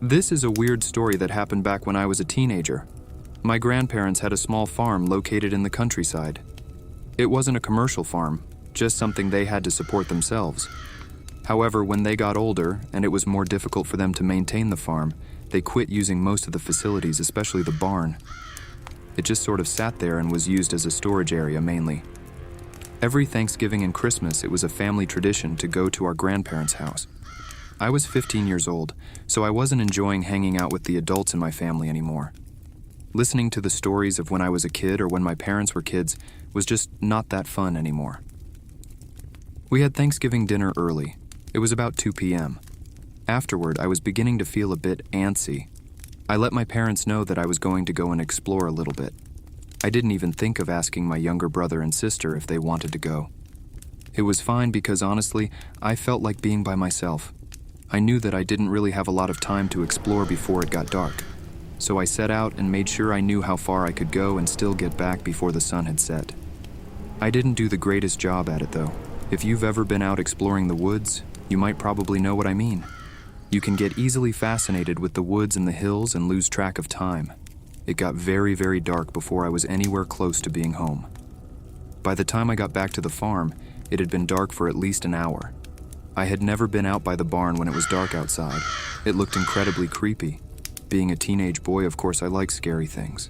This is a weird story that happened back when I was a teenager. My grandparents had a small farm located in the countryside. It wasn't a commercial farm, just something they had to support themselves. However, when they got older and it was more difficult for them to maintain the farm, they quit using most of the facilities, especially the barn. It just sort of sat there and was used as a storage area mainly. Every Thanksgiving and Christmas, it was a family tradition to go to our grandparents' house. I was 15 years old, so I wasn't enjoying hanging out with the adults in my family anymore. Listening to the stories of when I was a kid or when my parents were kids was just not that fun anymore. We had Thanksgiving dinner early. It was about 2 p.m. Afterward, I was beginning to feel a bit antsy. I let my parents know that I was going to go and explore a little bit. I didn't even think of asking my younger brother and sister if they wanted to go. It was fine because honestly, I felt like being by myself. I knew that I didn't really have a lot of time to explore before it got dark. So I set out and made sure I knew how far I could go and still get back before the sun had set. I didn't do the greatest job at it though. If you've ever been out exploring the woods, you might probably know what I mean. You can get easily fascinated with the woods and the hills and lose track of time. It got very, very dark before I was anywhere close to being home. By the time I got back to the farm, it had been dark for at least an hour. I had never been out by the barn when it was dark outside. It looked incredibly creepy. Being a teenage boy, of course, I like scary things.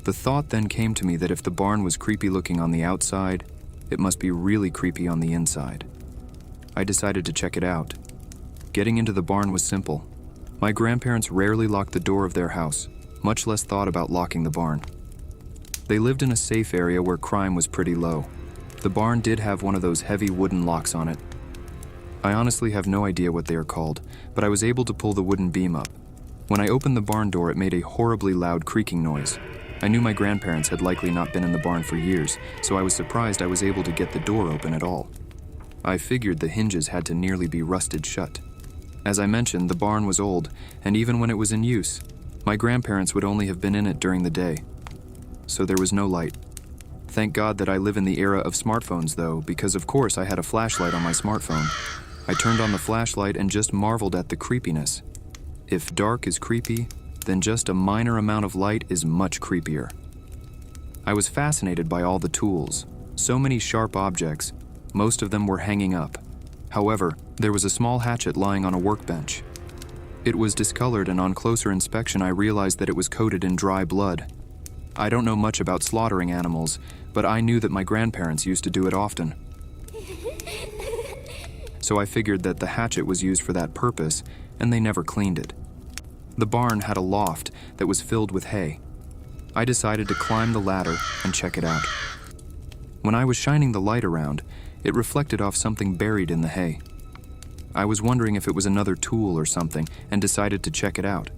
The thought then came to me that if the barn was creepy looking on the outside, it must be really creepy on the inside. I decided to check it out. Getting into the barn was simple. My grandparents rarely locked the door of their house, much less thought about locking the barn. They lived in a safe area where crime was pretty low. The barn did have one of those heavy wooden locks on it. I honestly have no idea what they are called, but I was able to pull the wooden beam up. When I opened the barn door, it made a horribly loud creaking noise. I knew my grandparents had likely not been in the barn for years, so I was surprised I was able to get the door open at all. I figured the hinges had to nearly be rusted shut. As I mentioned, the barn was old, and even when it was in use, my grandparents would only have been in it during the day. So there was no light. Thank God that I live in the era of smartphones though, because of course I had a flashlight on my smartphone. I turned on the flashlight and just marveled at the creepiness. If dark is creepy, then just a minor amount of light is much creepier. I was fascinated by all the tools. So many sharp objects, most of them were hanging up. However, there was a small hatchet lying on a workbench. It was discolored, and on closer inspection I realized that it was coated in dry blood. I don't know much about slaughtering animals, but I knew that my grandparents used to do it often. So I figured that the hatchet was used for that purpose, and they never cleaned it. The barn had a loft that was filled with hay. I decided to climb the ladder and check it out. When I was shining the light around, it reflected off something buried in the hay. I was wondering if it was another tool or something and decided to check it out.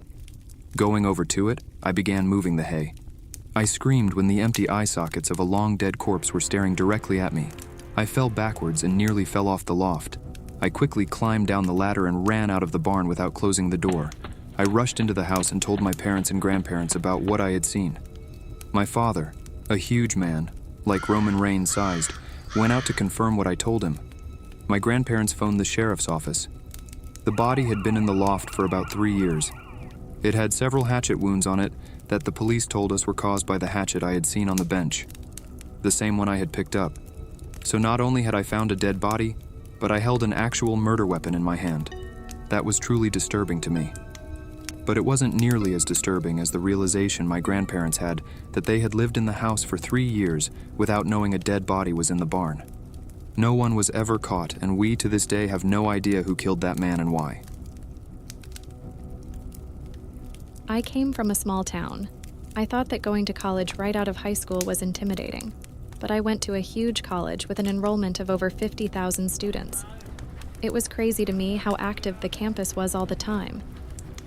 Going over to it, I began moving the hay. I screamed when the empty eye sockets of a long dead corpse were staring directly at me. I fell backwards and nearly fell off the loft. I quickly climbed down the ladder and ran out of the barn without closing the door. I rushed into the house and told my parents and grandparents about what I had seen. My father, a huge man, like Roman Reigns sized, went out to confirm what I told him. My grandparents phoned the sheriff's office. The body had been in the loft for about 3 years. It had several hatchet wounds on it that the police told us were caused by the hatchet I had seen on the bench, the same one I had picked up. So not only had I found a dead body, but I held an actual murder weapon in my hand. That was truly disturbing to me. But it wasn't nearly as disturbing as the realization my grandparents had that they had lived in the house for 3 years without knowing a dead body was in the barn. No one was ever caught, and we to this day have no idea who killed that man and why. I came from a small town. I thought that going to college right out of high school was intimidating, but I went to a huge college with an enrollment of over 50,000 students. It was crazy to me how active the campus was all the time.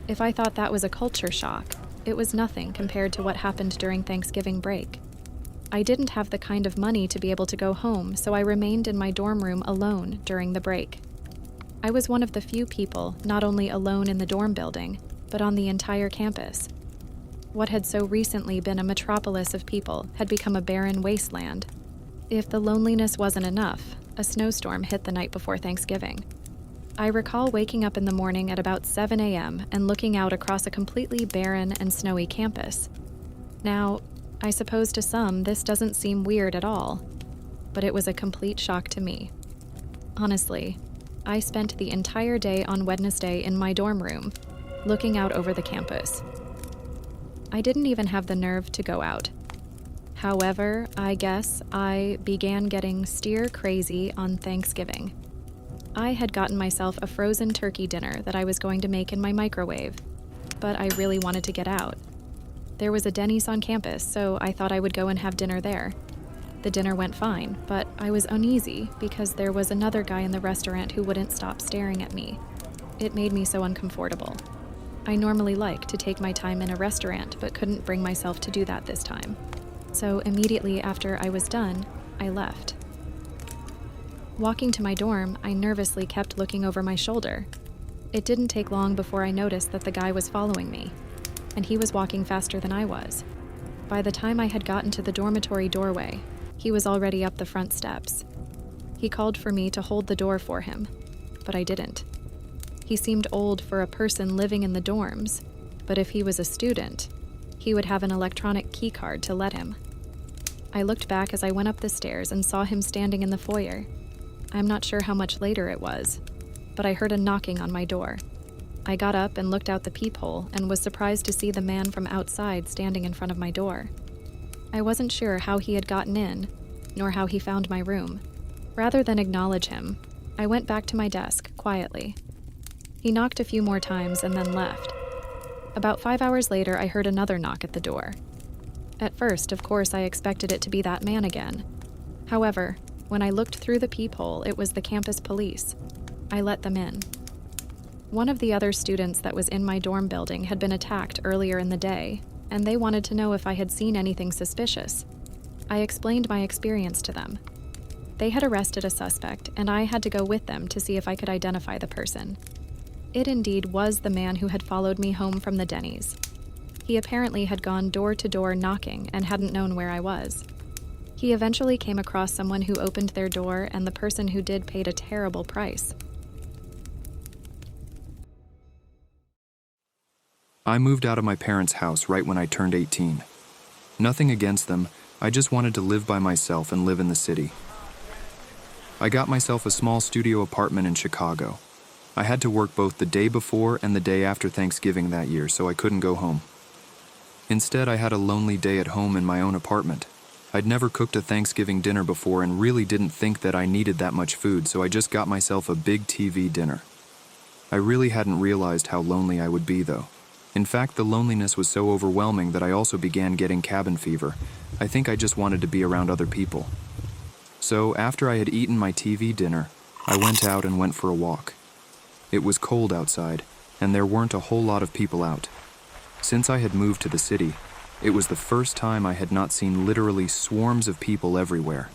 If I thought that was a culture shock, it was nothing compared to what happened during Thanksgiving break. I didn't have the kind of money to be able to go home, so I remained in my dorm room alone during the break. I was one of the few people not only alone in the dorm building, but on the entire campus. What had so recently been a metropolis of people had become a barren wasteland. If the loneliness wasn't enough, a snowstorm hit the night before Thanksgiving. I recall waking up in the morning at about 7 a.m. and looking out across a completely barren and snowy campus. Now, I suppose to some this doesn't seem weird at all, but it was a complete shock to me. Honestly, I spent the entire day on Wednesday in my dorm room, looking out over the campus. I didn't even have the nerve to go out. However, I guess I began getting steer crazy on Thanksgiving. I had gotten myself a frozen turkey dinner that I was going to make in my microwave, but I really wanted to get out. There was a Denny's on campus, so I thought I would go and have dinner there. The dinner went fine, but I was uneasy because there was another guy in the restaurant who wouldn't stop staring at me. It made me so uncomfortable. I normally like to take my time in a restaurant, but couldn't bring myself to do that this time. So immediately after I was done, I left. Walking to my dorm, I nervously kept looking over my shoulder. It didn't take long before I noticed that the guy was following me, and he was walking faster than I was. By the time I had gotten to the dormitory doorway, he was already up the front steps. He called for me to hold the door for him, but I didn't. He seemed old for a person living in the dorms, but if he was a student, he would have an electronic key card to let him. I looked back as I went up the stairs and saw him standing in the foyer. I'm not sure how much later it was, but I heard a knocking on my door. I got up and looked out the peephole and was surprised to see the man from outside standing in front of my door. I wasn't sure how he had gotten in, nor how he found my room. Rather than acknowledge him, I went back to my desk quietly. He knocked a few more times and then left. About 5 hours later, I heard another knock at the door. At first, of course, I expected it to be that man again. However, when I looked through the peephole, it was the campus police. I let them in. One of the other students that was in my dorm building had been attacked earlier in the day, and they wanted to know if I had seen anything suspicious. I explained my experience to them. They had arrested a suspect, and I had to go with them to see if I could identify the person. It indeed was the man who had followed me home from the Denny's. He apparently had gone door to door knocking and hadn't known where I was. He eventually came across someone who opened their door, and the person who did paid a terrible price. I moved out of my parents' house right when I turned 18. Nothing against them, I just wanted to live by myself and live in the city. I got myself a small studio apartment in Chicago. I had to work both the day before and the day after Thanksgiving that year, so I couldn't go home. Instead, I had a lonely day at home in my own apartment. I'd never cooked a Thanksgiving dinner before and really didn't think that I needed that much food, so I just got myself a big TV dinner. I really hadn't realized how lonely I would be, though. In fact, the loneliness was so overwhelming that I also began getting cabin fever. I think I just wanted to be around other people. So, after I had eaten my TV dinner, I went out and went for a walk. It was cold outside, and there weren't a whole lot of people out. Since I had moved to the city, it was the first time I had not seen literally swarms of people everywhere.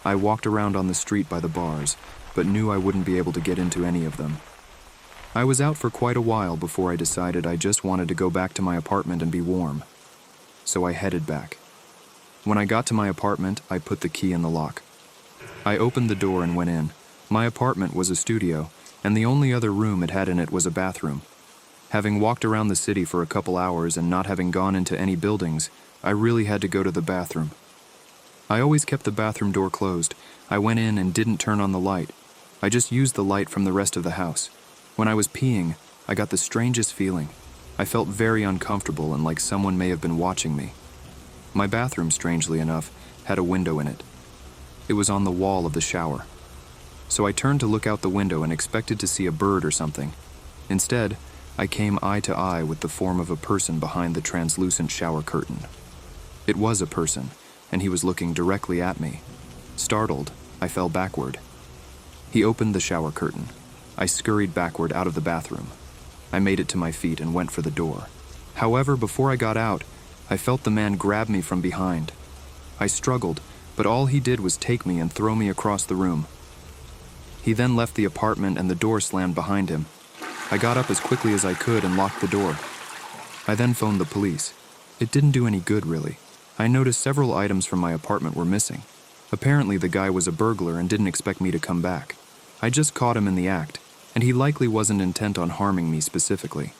I walked around on the street by the bars, but knew I wouldn't be able to get into any of them. I was out for quite a while before I decided I just wanted to go back to my apartment and be warm. So I headed back. When I got to my apartment, I put the key in the lock. I opened the door and went in. My apartment was a studio, and the only other room it had in it was a bathroom. Having walked around the city for a couple hours and not having gone into any buildings, I really had to go to the bathroom. I always kept the bathroom door closed. I went in and didn't turn on the light. I just used the light from the rest of the house. When I was peeing, I got the strangest feeling. I felt very uncomfortable and like someone may have been watching me. My bathroom, strangely enough, had a window in it. It was on the wall of the shower. So I turned to look out the window and expected to see a bird or something. Instead, I came eye to eye with the form of a person behind the translucent shower curtain. It was a person, and he was looking directly at me. Startled, I fell backward. He opened the shower curtain. I scurried backward out of the bathroom. I made it to my feet and went for the door. However, before I got out, I felt the man grab me from behind. I struggled, but all he did was take me and throw me across the room. He then left the apartment and the door slammed behind him. I got up as quickly as I could and locked the door. I then phoned the police. It didn't do any good, really. I noticed several items from my apartment were missing. Apparently, the guy was a burglar and didn't expect me to come back. I just caught him in the act, and he likely wasn't intent on harming me specifically.